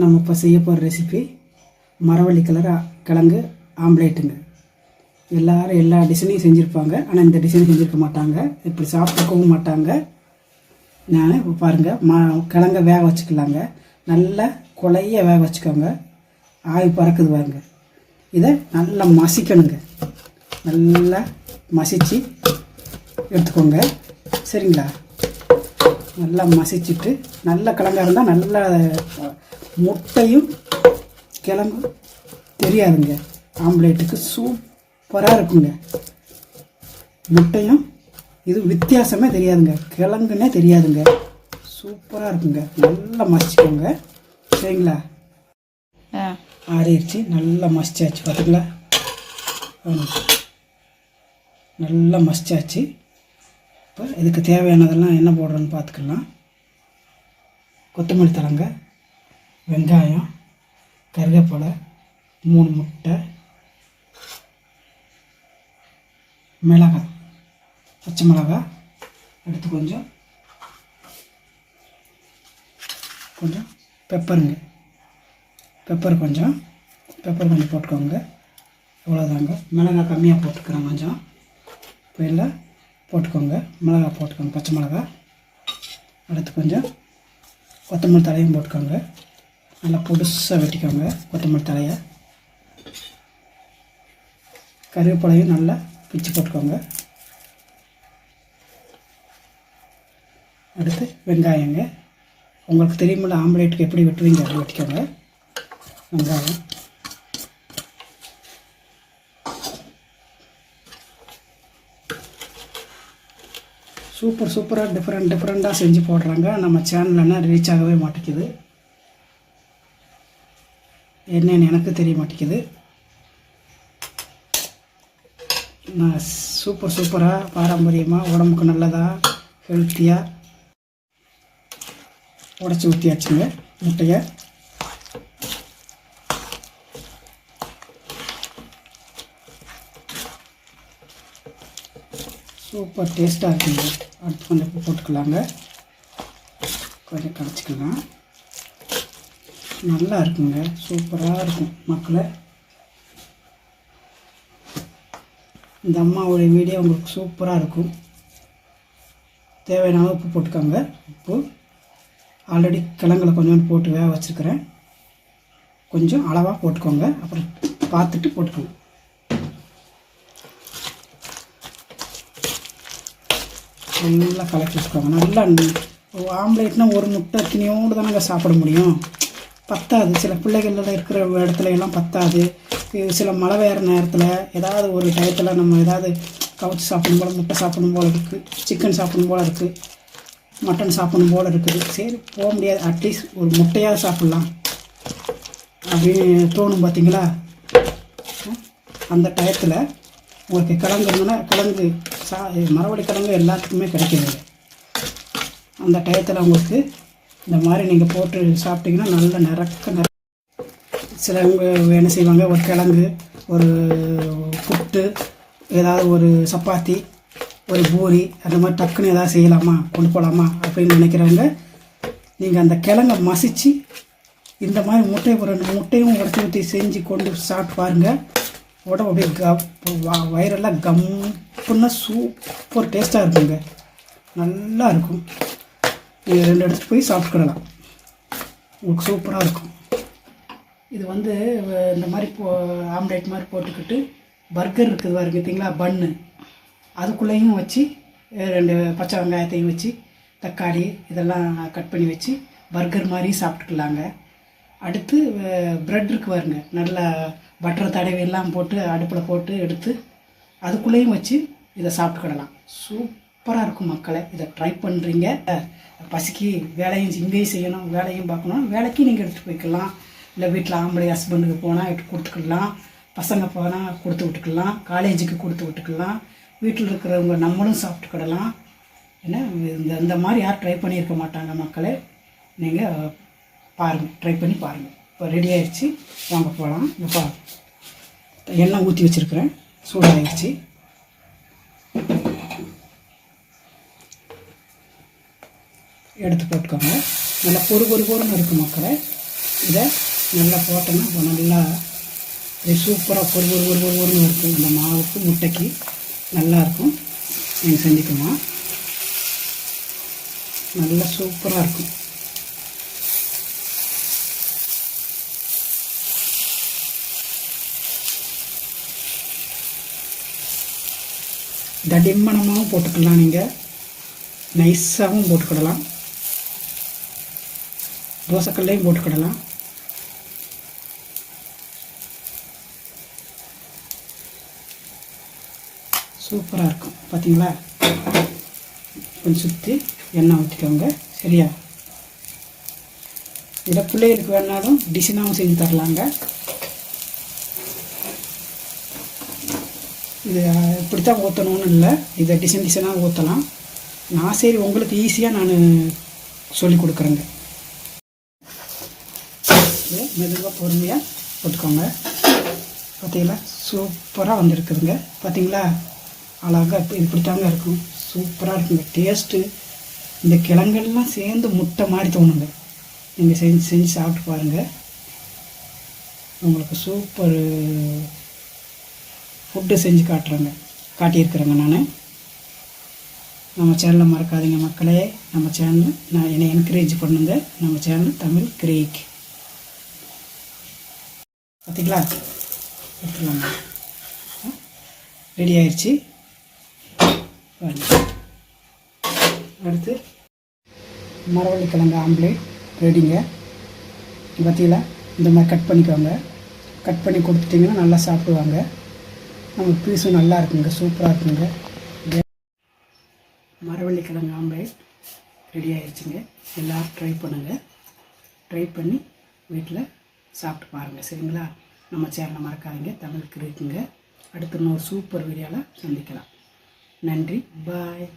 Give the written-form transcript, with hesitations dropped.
நம்ம இப்போ செய்ய போகிற ரெசிபி மரவள்ளி கிழங்கு ஆம்லேட்டுங்க. எல்லோரும் எல்லா டிசைனையும் செஞ்சுருப்பாங்க, ஆனால் இந்த டிசைன் செஞ்சுருக்க மாட்டாங்க, இப்படி சாப்பிட்டுக்கவும் மாட்டாங்க. நான் இப்போ பாருங்கள், கிழங்க வேக வச்சுக்கலாங்க. நல்லா குழைய வேக வச்சுக்கோங்க. ஆவி பறக்குது பாருங்க. இதை நல்லா மசிக்கணுங்க. நல்லா மசித்து எடுத்துக்கோங்க, சரிங்களா? நல்லா மசிச்சுட்டு, நல்ல கிழங்கா இருந்தால் நல்லா முட்டையும் கிழங்கும் தெரியாதுங்க. ஆம்லேட்டுக்கு சூப்பராக இருக்குங்க. முட்டையும் இது வித்தியாசமே தெரியாதுங்க, கிழங்குன்னே தெரியாதுங்க. சூப்பராக இருக்குங்க. நல்லா மசிச்சுக்கோங்க, சரிங்களா? ஆறிடுச்சு, நல்லா மசிச்சாச்சு. பார்த்துங்களா, நல்லா மசிச்சாச்சு. இப்போ இதுக்கு தேவையானதெல்லாம் என்ன போடுறோன்னு பார்த்துக்கலாம். கொத்தமல்லி தழைங்க, வெங்காயம், கருவேப்பிலை, 3 முட்டை, மிளகாய், பச்சை மிளகாய் எடுத்து கொஞ்சம் பெப்பருங்க. பெப்பர் கொஞ்சம் போட்டுக்கோங்க. இவ்வளோதாங்க. மிளகாய் கம்மியாக போட்டுக்கிறேன் கொஞ்சம். இப்போ எல்லாம் போட்டுக்கோங்க. மிளகாய் போட்டுக்கோங்க, பச்சை மிளகாய். அடுத்து கொஞ்சம் கொத்தமல்லி தலையும் போட்டுக்கோங்க. நல்லா பொடுசாக வெட்டிக்கோங்க கொத்தமல்லி தலையை. கருவேப்பிலையும் நல்லா பிச்சு போட்டுக்கோங்க. அடுத்து வெங்காயங்க. உங்களுக்கு தெரியுமில்ல ஆம்லேட்டுக்கு எப்படி வெட்டுவீங்க, அப்படி வெட்டிக்கோங்க. வெங்காயம், சூப்பராக டிஃப்ரெண்ட்டாக செஞ்சு போடுறாங்க. நம்ம சேனல்னா ரீச் ஆகவே மாட்டேங்குது. என்னன்னு எனக்கு தெரிய மாட்டேங்குது. நான் சூப்பராக பாரம்பரியமாக உடம்புக்கு நல்லதாக ஹெல்த்தியாக உடச்சி ஊற்றியாச்சுங்க முட்டையை. சூப்பர் டேஸ்ட்டாக இருக்குங்க. அடுத்து கொஞ்சம் உப்பு போட்டுக்கலாங்க, கொஞ்சம் கரைச்சிக்கலாம். நல்லா இருக்குங்க, சூப்பராக இருக்கும் மக்களே. இந்த அம்மாவுடைய வீடியோ உங்களுக்கு சூப்பராக இருக்கும். தேவையான உப்பு போட்டுக்கோங்க. உப்பு ஆல்ரெடி கிழங்குல கொஞ்சோண்டு போட்டு வேக வச்சுருக்கிறேன். கொஞ்சம் அளவாக போட்டுக்கோங்க, அப்புறம் பார்த்துட்டு போட்டுக்கோங்க. நல்லா கலக்கி வச்சுக்கோங்க. நல்லா ஆம்லேட்னால் ஒரு முட்டை தினியோடு தானங்க சாப்பிட முடியும், பத்தாது. சில பிள்ளைகளில் இருக்கிற இடத்துல எல்லாம் பத்தாது. சில மழை வேறு நேரத்தில் ஏதாவது ஒரு டயத்தில் நம்ம ஏதாவது கவுச்சி சாப்பிடும் போல், முட்டை சாப்பிடும் போல் இருக்குது, சிக்கன் சாப்பிடும் போல் இருக்குது, மட்டன் சாப்பிடும் போல் இருக்குது. சரி, போக முடியாது, அட்லீஸ்ட் ஒரு முட்டையாக சாப்பிட்லாம் அப்படின்னு தோணும். பார்த்தீங்களா, அந்த டயத்தில் உங்களுக்கு கிழங்கு இருந்ததுன்னா, கிழங்கு மரவள்ளி கிழங்கு எல்லாத்துக்குமே கிடைக்கிது. அந்த டயத்தில் உங்களுக்கு இந்த மாதிரி நீங்கள் போட்டு சாப்பிட்டிங்கன்னா நல்ல நிறக்க சிலவங்க என்ன செய்வாங்க, ஒரு கிழங்கு, ஒரு புட்டு, ஏதாவது ஒரு சப்பாத்தி, ஒரு பூரி, அந்த மாதிரி டக்குன்னு ஏதாவது செய்யலாமா, கொண்டு போகலாமா அப்படின்னு நினைக்கிறவங்க, நீங்கள் அந்த கிழங்கை மசித்து இந்த மாதிரி முட்டையும் உடச்சி ஊற்றி செஞ்சு கொண்டு சாப்பிட்டு பாருங்கள். உடம்பு அப்படியே வயிறெல்லாம் கம்ப்புன்னா சூப்பர் டேஸ்ட்டாக இருக்குங்க. நல்லா இருக்கும். நீங்கள் 2 இடத்துக்கு போய் சாப்பிட்டுக்கிடலாம், உங்களுக்கு சூப்பராக இருக்கும். இது இந்த மாதிரி ஆம்லேட் மாதிரி போட்டுக்கிட்டு பர்கர் இருக்குது பார்த்தீங்களா, பன்னு, அதுக்குள்ளேயும் வச்சு 2 பச்சை வெங்காயத்தையும் வச்சு தக்காளி இதெல்லாம் கட் பண்ணி வச்சு பர்கர் மாதிரி சாப்பிட்டுக்கலாங்க. அடுத்து ப்ரெட் இருக்குது பாருங்க, நல்லா பட்டரை தடவி எல்லாம் போட்டு அடுப்பில் போட்டு எடுத்து அதுக்குள்ளேயும் வச்சு இதை சாப்பிட்டுக்கிடலாம். சூப்பராக இருக்கும் மக்களே. இதை ட்ரை பண்ணுறீங்க. பசிக்கு வேலையும் இங்கேயும் செய்யணும், வேலையும் பார்க்கணும், வேலைக்கு நீங்கள் எடுத்துகிட்டு போய்க்கலாம். இல்லை வீட்டில் ஆம்பளை ஹஸ்பண்டுக்கு போனால் எடுத்து கொடுத்துக்கலாம், பசங்க போனால் கொடுத்து விட்டுக்கலாம், காலேஜுக்கு கொடுத்து விட்டுக்கலாம், வீட்டில் இருக்கிறவங்க நம்மளும் சாப்பிட்டுக்கிடலாம். ஏன்னா இந்த மாதிரி யாரும் ட்ரை பண்ணியிருக்க மாட்டாங்க மக்களே. நீங்கள் பாருங்கள், ட்ரை பண்ணி பாருங்கள். இப்போ ரெடி ஆகிடுச்சு, வாங்க போகலாம். இப்போ எண்ணெய் ஊற்றி வச்சுருக்கிறேன், சூடாகிடுச்சு. எடுத்து போட்டுக்கோங்க. நல்லா பொறு பொறுன்னு இருக்கும் மக்களே. இதை நல்லா போட்டோன்னா இப்போ நல்லா சூப்பராக ஒருன்னு இருக்கும். இந்த மாவுக்கு முட்டைக்கு நல்லாயிருக்கும். நீங்கள் செஞ்சுக்கலாம், நல்லா சூப்பராக இருக்கும். தடிமனமாகவும் போட்டுக்கலாம், நீங்கள் நைஸாகவும் போட்டுக்கிடலாம், தோசைக்கல்லையும் போட்டுக்கிடலாம். சூப்பராக இருக்கும். பார்த்தீங்களா? கொஞ்சம் சுற்றி எண்ணெய் ஊற்றிக்கோங்க. சரியா? இதில் பிள்ளைகளுக்கு வேணாலும் டிசைனாகவும் செஞ்சு தரலாங்க. இது இப்படித்தான் ஊற்றணும்னு இல்லை, இதை டிசைனாக ஊற்றலாம். நான் சரி உங்களுக்கு ஈஸியாக நான் சொல்லி கொடுக்குறேங்க. இது மெதுவாக பொறுமையாக போட்டுக்கோங்க. பார்த்தீங்களா? சூப்பராக வந்துருக்குதுங்க. பார்த்தீங்களா? அழகாக இப்படித்தாங்க இருக்கும். சூப்பராக இருக்குங்க. டேஸ்ட்டு இந்த கிழங்கெல்லாம் சேர்ந்து முட்டை மாதிரி தோணுங்க. நீங்கள் செஞ்சு சாப்பிட்டு பாருங்கள். உங்களுக்கு சூப்பர் ஃபுட்டு செஞ்சு காட்டியிருக்கிறேங்க நான். நம்ம சேனலை மறக்காதீங்க மக்களே. நம்ம சேனல் என்னை என்கரேஜ் பண்ணுங்க. நம்ம சேனல் தமிழ் கிரேக். பார்த்தீங்களா? எடுத்துக்கலாங்க. ரெடி ஆயிடுச்சு. அடுத்து மரவள்ளிக்கிழங்கு ஆம்லேட் ரெடிங்க. பார்த்தீங்களா? இந்த மாதிரி கட் பண்ணிக்கோங்க. கட் பண்ணி கொடுத்துட்டிங்கன்னா நல்லா சாப்பிடுவாங்க. நம்ம பீஸும் நல்லா இருக்குங்க, சூப்பராக இருக்குங்க. மரவள்ளிக்கிழங்கு ஆம்லேட் ரெடி ஆயிடுச்சுங்க. எல்லோரும் ட்ரை பண்ணுங்கள். ட்ரை பண்ணி வீட்டில் சாப்பிட்டு பாருங்கள். சரிங்களா? நம்ம சேனலை மறக்காதீங்க, தமிழுக்கு இருக்குங்க. அடுத்து இன்னொரு சூப்பர் வீடியோவில் சந்திக்கலாம். நன்றி. பாய்.